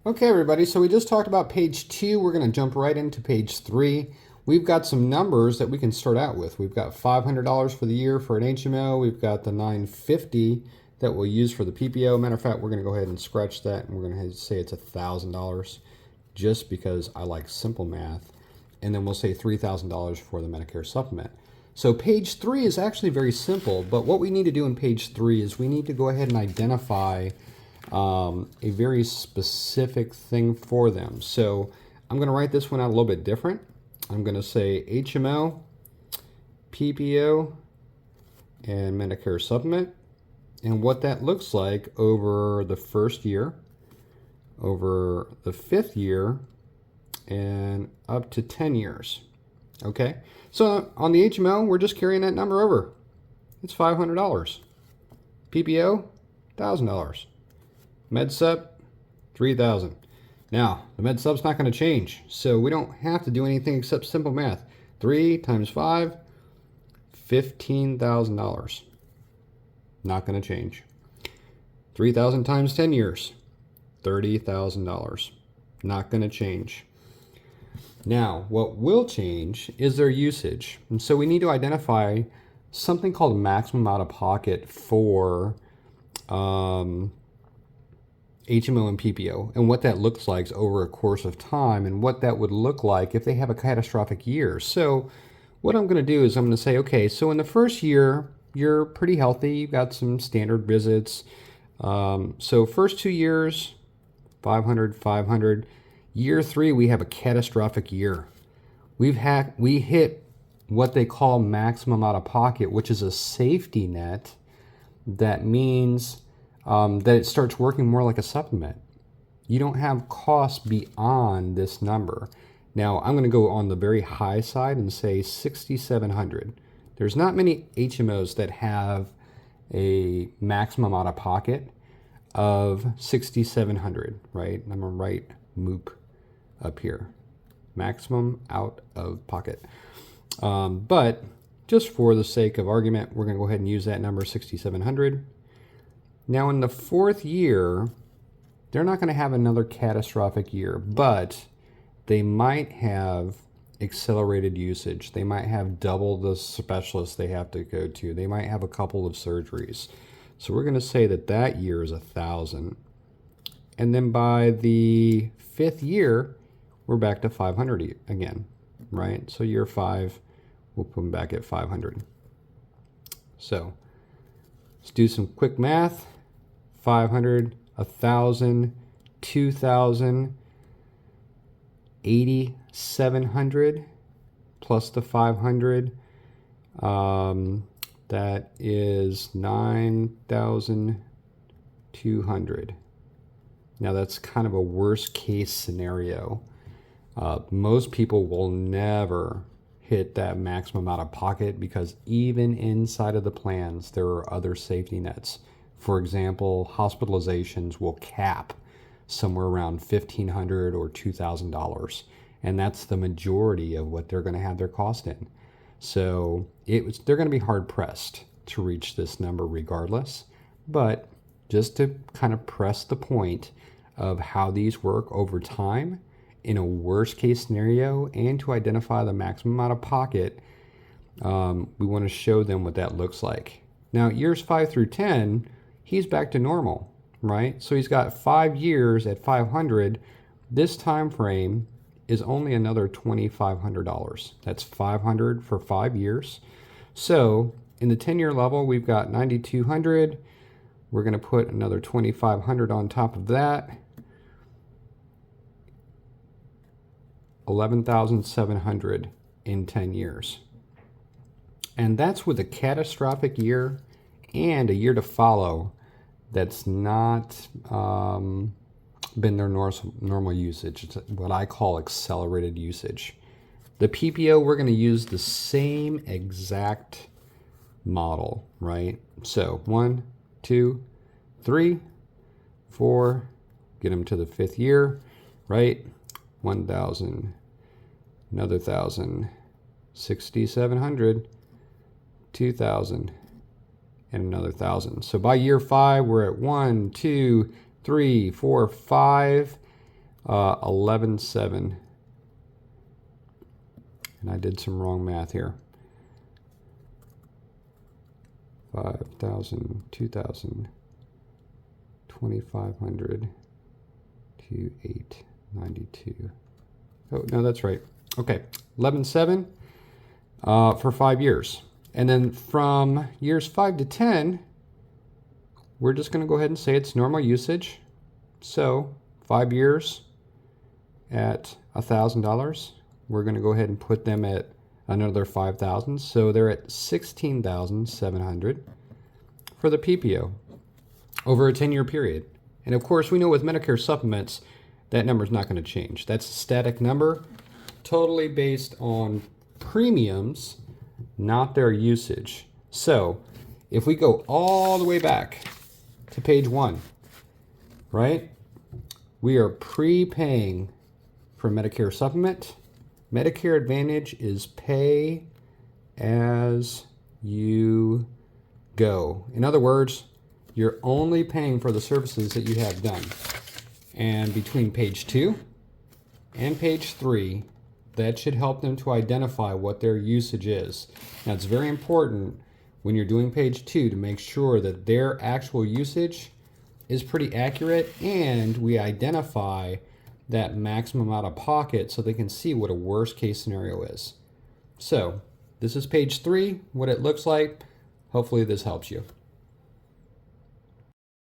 Okay, everybody, so we just talked about page 2. We're going to jump right into page 3. We've got some numbers that we can start out with. We've got $500 for the year for an HMO. We've got the $950 that we'll use for the PPO. Matter of fact, we're going to go ahead and scratch that, and we're going to say it's $1,000 just because I like simple math. And then we'll say $3,000 for the Medicare supplement. So page 3 is actually very simple, but what we need to do in page 3 is we need to go ahead and identify a very specific thing for them. So I'm going to write this one out a little bit different. I'm going to say HMO, PPO, and Medicare supplement, and what that looks like over the first year, over the 5th year, and up to 10 years. Okay, so on the HMO, we're just carrying that number over. It's $500. PPO, $1,000. MedSup, $3,000. Now, the MedSup's not going to change, so we don't have to do anything except simple math. 3 times 5, $15,000. Not going to change. 3,000 times 10 years, $30,000. Not going to change. Now, what will change is their usage. And so we need to identify something called maximum out-of-pocket for HMO and PPO, and what that looks like over a course of time, and what that would look like if they have a catastrophic year. So what I'm going to do is I'm going to say, okay, so in the first year, you're pretty healthy. You've got some standard visits. So first 2 years, 500, 500. Year 3, we have a catastrophic year. We hit what they call maximum out of pocket, which is a safety net. That means that it starts working more like a supplement. You don't have costs beyond this number. Now, I'm going to go on the very high side and say $6,700. There's not many HMOs that have a maximum out of pocket of $6,700, right? I'm going to write MOOP up here. Maximum out of pocket. But just for the sake of argument, we're going to go ahead and use that number, $6,700. Now, in the 4th year, they're not going to have another catastrophic year, but they might have accelerated usage. They might have double the specialists they have to go to. They might have a couple of surgeries. So we're going to say that that year is $1,000. And then by the 5th year, we're back to 500 again, right? So year 5, we'll put them back at 500. So let's do some quick math. 500, 1,000, 2,000, 8,700 plus the 500. That is 9,200. Now that's kind of a worst case scenario. Most people will never hit that maximum out of pocket because even inside of the plans, there are other safety nets. For example, hospitalizations will cap somewhere around $1,500 or $2,000, and that's the majority of what they're going to have their cost in. So they're going to be hard pressed to reach this number regardless. But just to kind of press the point of how these work over time in a worst case scenario, and to identify the maximum out of pocket, we want to show them what that looks like. Now, years 5 through 10, he's back to normal, right? So he's got 5 years at 500. This time frame is only another $2,500. That's 500 for 5 years. So in the 10-year level, we've got 9,200. We're going to put another 2,500 on top of that. 11,700 in 10 years. And that's with a catastrophic year and a year to follow that's not been their normal usage. It's what I call accelerated usage. The PPO, we're going to use the same exact model, right? So 1, 2, 3, 4, get them to the 5th year, right? 1,000, another 1,000, 6,700, 2,000, and another 1,000. So by year 5, we're at 1, 2, 3, 4, 5. 11.7. And I did some wrong math here. 5,000, 2,000, 2,500 to 892. Oh, no, that's right. Okay, 11.7 for 5 years. And then from years 5 to 10, we're just going to go ahead and say it's normal usage. So 5 years at $1,000. We're going to go ahead and put them at another 5,000. So they're at 16,700 for the PPO over a 10-year period. And of course, we know with Medicare supplements, that number is not going to change. That's a static number, totally based on premiums, not their usage. So if we go all the way back to page 1, right? We are prepaying for Medicare supplement. Medicare Advantage is pay as you go. In other words, you're only paying for the services that you have done. And between page 2 and page 3, that should help them to identify what their usage is. Now, it's very important when you're doing page 2 to make sure that their actual usage is pretty accurate and we identify that maximum out of pocket so they can see what a worst case scenario is. So this is page 3, what it looks like. Hopefully this helps you.